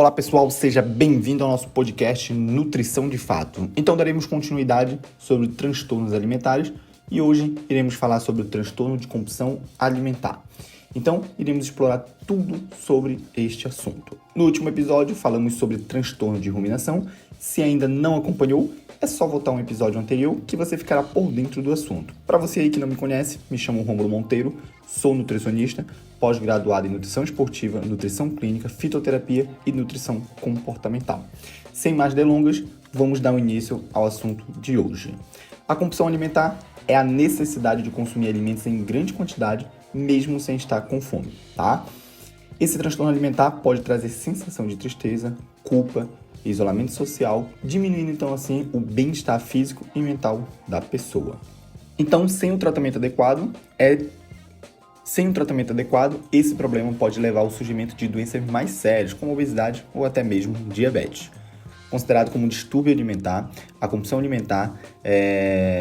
Olá pessoal, seja bem-vindo ao nosso podcast Nutrição de Fato. Então daremos continuidade sobre transtornos alimentares e hoje iremos falar sobre o transtorno de compulsão alimentar. Então iremos explorar tudo sobre este assunto. No último episódio falamos sobre transtorno de ruminação. Se ainda não acompanhou, é só voltar um episódio anterior que você ficará por dentro do assunto. Para você aí que não me conhece, me chamo Rômulo Monteiro, sou nutricionista, pós-graduado em nutrição esportiva, nutrição clínica, fitoterapia e nutrição comportamental. Sem mais delongas, vamos dar início ao assunto de hoje. A compulsão alimentar é a necessidade de consumir alimentos em grande quantidade, mesmo sem estar com fome, tá? Esse transtorno alimentar pode trazer sensação de tristeza, culpa, isolamento social, diminuindo então assim o bem-estar físico e mental da pessoa. Então, sem um tratamento adequado, esse problema pode levar ao surgimento de doenças mais sérias, como obesidade ou até mesmo diabetes. Considerado como um distúrbio alimentar, a compulsão alimentar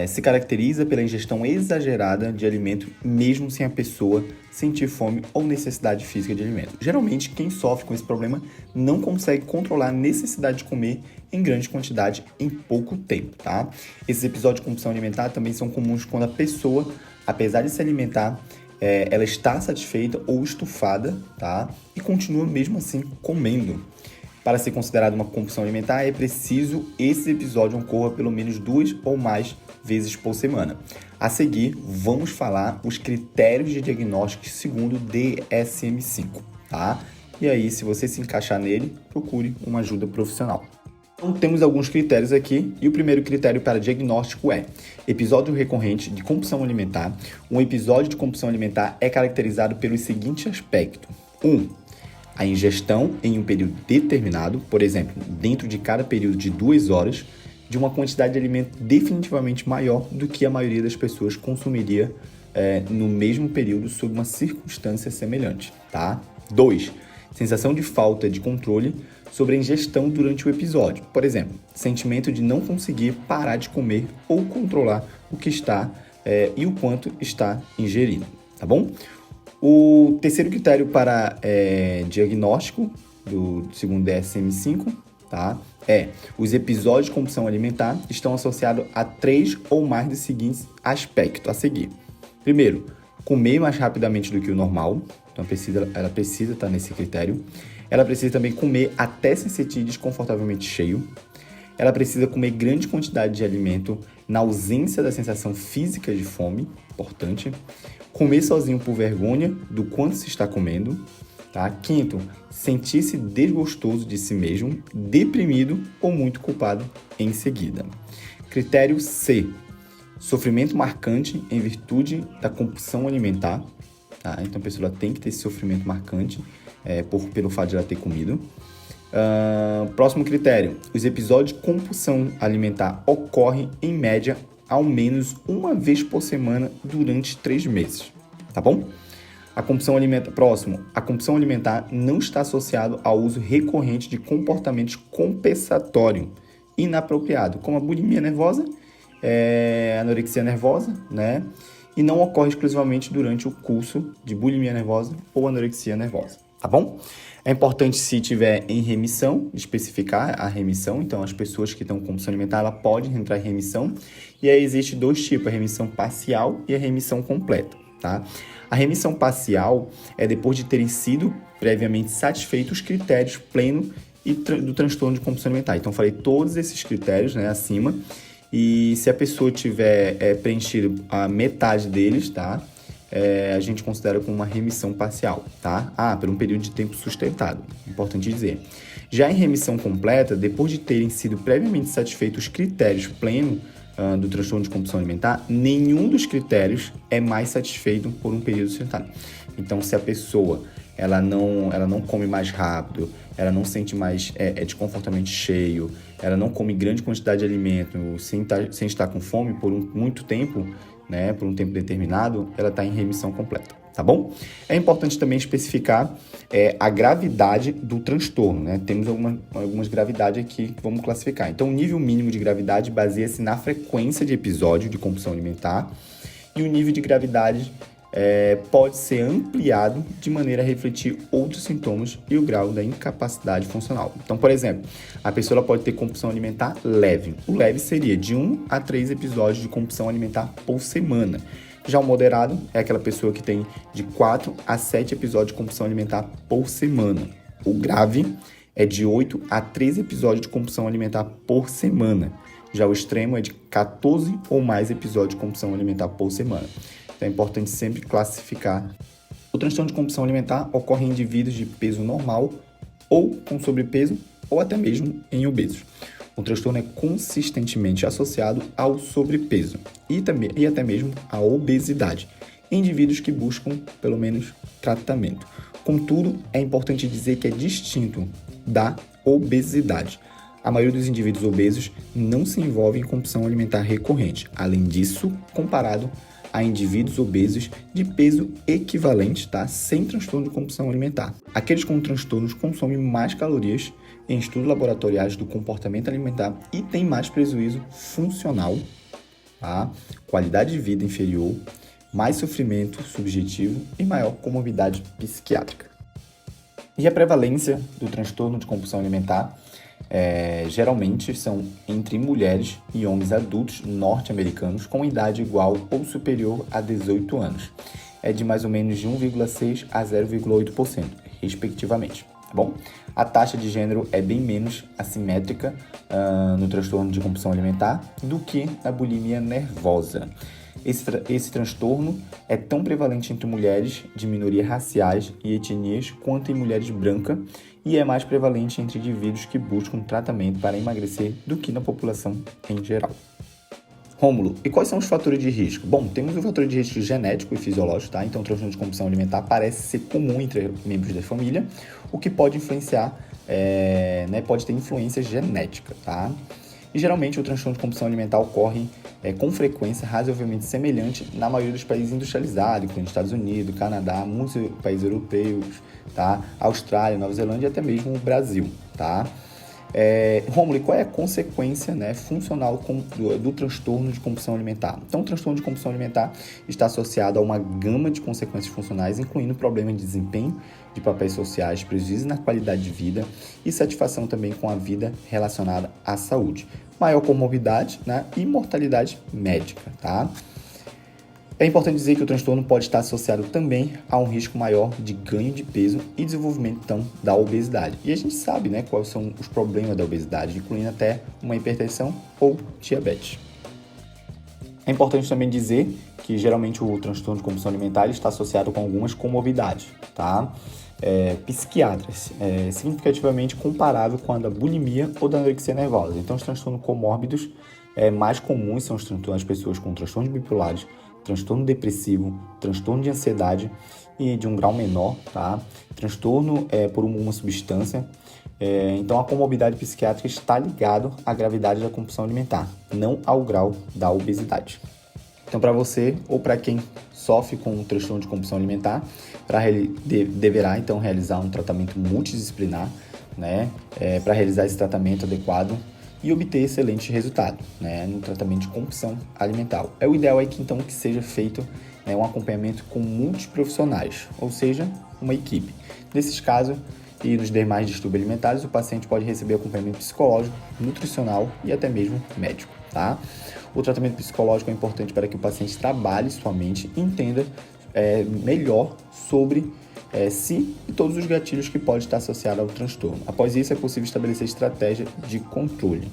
se caracteriza pela ingestão exagerada de alimento, mesmo sem a pessoa sentir fome ou necessidade física de alimento. Geralmente, quem sofre com esse problema não consegue controlar a necessidade de comer em grande quantidade em pouco tempo, tá? Esses episódios de compulsão alimentar também são comuns quando a pessoa, apesar de se alimentar, ela está satisfeita ou estufada, tá? E continua mesmo assim comendo. Para ser considerado uma compulsão alimentar, é preciso esse episódio ocorra pelo menos 2 ou mais vezes por semana. A seguir, vamos falar os critérios de diagnóstico segundo o DSM-5, tá? E aí, se você se encaixar nele, procure uma ajuda profissional. Então, temos alguns critérios aqui, e o primeiro critério para diagnóstico é episódio recorrente de compulsão alimentar. Um episódio de compulsão alimentar é caracterizado pelos seguintes aspectos. 1. A ingestão em um período determinado, por exemplo, dentro de cada período de 2 horas, de uma quantidade de alimento definitivamente maior do que a maioria das pessoas consumiria no mesmo período sob uma circunstância semelhante, tá? 2. Sensação de falta de controle sobre a ingestão durante o episódio. Por exemplo, sentimento de não conseguir parar de comer ou controlar o que está e o quanto está ingerindo, tá bom? O terceiro critério para diagnóstico do segundo DSM-5, tá? Os episódios de compulsão alimentar estão associados a 3 ou mais dos seguintes aspectos a seguir. Primeiro, comer mais rapidamente do que o normal. Então, ela precisa estar nesse critério. Ela precisa também comer até se sentir desconfortavelmente cheio. Ela precisa comer grande quantidade de alimento na ausência da sensação física de fome, importante. Comer sozinho por vergonha do quanto se está comendo. Tá? Quinto, sentir-se desgostoso de si mesmo, deprimido ou muito culpado em seguida. Critério C, sofrimento marcante em virtude da compulsão alimentar. Tá? Então a pessoa tem que ter esse sofrimento marcante pelo fato de ela ter comido. Próximo critério, os episódios de compulsão alimentar ocorrem em média ao menos uma vez por semana durante 3 meses, tá bom? A compulsão alimentar não está associada ao uso recorrente de comportamentos compensatórios inapropriados, como a bulimia nervosa, anorexia nervosa, né? E não ocorre exclusivamente durante o curso de bulimia nervosa ou anorexia nervosa, tá bom? É importante, se tiver em remissão, especificar a remissão. Então, as pessoas que estão com compulsão alimentar, ela podem entrar em remissão. E aí existe 2 tipos, a remissão parcial e a remissão completa, tá? A remissão parcial é depois de terem sido previamente satisfeitos os critérios pleno do transtorno de compulsão alimentar. Então, eu falei todos esses critérios, né, acima. E se a pessoa tiver preenchido a metade deles, tá? A gente considera como uma remissão parcial, tá? Por um período de tempo sustentado, importante dizer. Já em remissão completa, depois de terem sido previamente satisfeitos os critérios plenos do transtorno de compulsão alimentar, nenhum dos critérios é mais satisfeito por um período sustentado. Então, se a pessoa ela não come mais rápido, ela não sente mais desconfortamento cheio, ela não come grande quantidade de alimento sem estar com fome por muito tempo, né, por um tempo determinado, ela está em remissão completa, tá bom? É importante também especificar a gravidade do transtorno, né? Temos algumas gravidades aqui que vamos classificar. Então, o nível mínimo de gravidade baseia-se na frequência de episódio de compulsão alimentar e o nível de gravidade pode ser ampliado de maneira a refletir outros sintomas e o grau da incapacidade funcional. Então, por exemplo, a pessoa pode ter compulsão alimentar leve. O leve seria de 1 a 3 episódios de compulsão alimentar por semana. Já o moderado é aquela pessoa que tem de 4 a 7 episódios de compulsão alimentar por semana. O grave é de 8 a 13 episódios de compulsão alimentar por semana. Já o extremo é de 14 ou mais episódios de compulsão alimentar por semana. Então é importante sempre classificar. O transtorno de compulsão alimentar ocorre em indivíduos de peso normal ou com sobrepeso ou até mesmo em obesos. O transtorno é consistentemente associado ao sobrepeso e até mesmo à obesidade, em indivíduos que buscam, pelo menos, tratamento. Contudo, é importante dizer que é distinto da obesidade. A maioria dos indivíduos obesos não se envolve em compulsão alimentar recorrente. Além disso, comparado a indivíduos obesos de peso equivalente, sem transtorno de compulsão alimentar. Aqueles com transtornos consomem mais calorias em estudos laboratoriais do comportamento alimentar e têm mais prejuízo funcional, qualidade de vida inferior, mais sofrimento subjetivo e maior comorbidade psiquiátrica. E a prevalência do transtorno de compulsão alimentar geralmente são entre mulheres e homens adultos norte-americanos com idade igual ou superior a 18 anos. É de mais ou menos de 1,6% a 0,8%, respectivamente. Tá bom? A taxa de gênero é bem menos assimétrica no transtorno de compulsão alimentar do que na bulimia nervosa. Esse transtorno é tão prevalente entre mulheres de minorias raciais e etnias quanto em mulheres brancas e é mais prevalente entre indivíduos que buscam tratamento para emagrecer do que na população em geral. Rômulo, e quais são os fatores de risco? Bom, temos o fator de risco genético e fisiológico, Então, o transtorno de compulsão alimentar parece ser comum entre membros da família, o que pode influenciar, pode ter influência genética, E geralmente o transtorno de compulsão alimentar ocorre com frequência razoavelmente semelhante na maioria dos países industrializados, incluindo Estados Unidos, Canadá, muitos países europeus, Austrália, Nova Zelândia e até mesmo o Brasil, Rômulo, e qual é a consequência funcional do transtorno de compulsão alimentar? Então, o transtorno de compulsão alimentar está associado a uma gama de consequências funcionais, incluindo problemas de desempenho de papéis sociais, prejuízo na qualidade de vida e satisfação também com a vida relacionada à saúde. Maior comorbidade e mortalidade médica, É importante dizer que o transtorno pode estar associado também a um risco maior de ganho de peso e desenvolvimento, então, da obesidade. E a gente sabe, quais são os problemas da obesidade, incluindo até uma hipertensão ou diabetes. É importante também dizer que, geralmente, o transtorno de compulsão alimentar está associado com algumas comorbidades, psiquiátricas, significativamente comparável com a da bulimia ou da anorexia nervosa. Então, os transtornos comórbidos mais comuns são as pessoas com transtornos bipolares, transtorno depressivo, transtorno de ansiedade e de um grau menor, Transtorno por uma substância. Então, a comorbidade psiquiátrica está ligada à gravidade da compulsão alimentar, não ao grau da obesidade. Então, para você ou para quem sofre com um transtorno de compulsão alimentar, deverá, então, realizar um tratamento multidisciplinar, para realizar esse tratamento adequado e obter excelentes resultados, no tratamento de compulsão alimentar. O ideal é que, então, que seja feito um acompanhamento com multiprofissionais, ou seja, uma equipe. Nesses casos e nos demais distúrbios alimentares, o paciente pode receber acompanhamento psicológico, nutricional e até mesmo médico, O tratamento psicológico é importante para que o paciente trabalhe sua mente e entenda melhor sobre si e todos os gatilhos que podem estar associados ao transtorno. Após isso, é possível estabelecer estratégia de controle.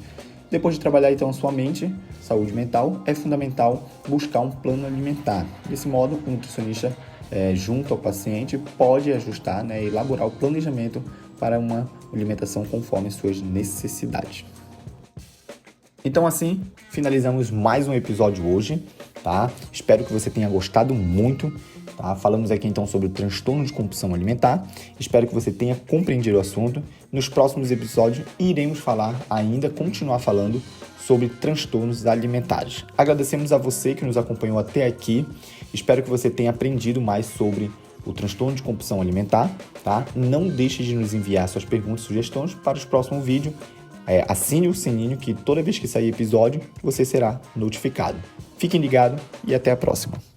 Depois de trabalhar, então, a sua mente, saúde mental, é fundamental buscar um plano alimentar. Desse modo, o nutricionista, junto ao paciente, pode ajustar e elaborar o planejamento para uma alimentação conforme suas necessidades. Então, assim, finalizamos mais um episódio hoje, Espero que você tenha gostado muito, Falamos aqui, então, sobre o transtorno de compulsão alimentar. Espero que você tenha compreendido o assunto. Nos próximos episódios, iremos continuar falando sobre transtornos alimentares. Agradecemos a você que nos acompanhou até aqui. Espero que você tenha aprendido mais sobre o transtorno de compulsão alimentar, Não deixe de nos enviar suas perguntas e sugestões para os próximos vídeos. Assine o sininho que toda vez que sair episódio, você será notificado. Fiquem ligados e até a próxima.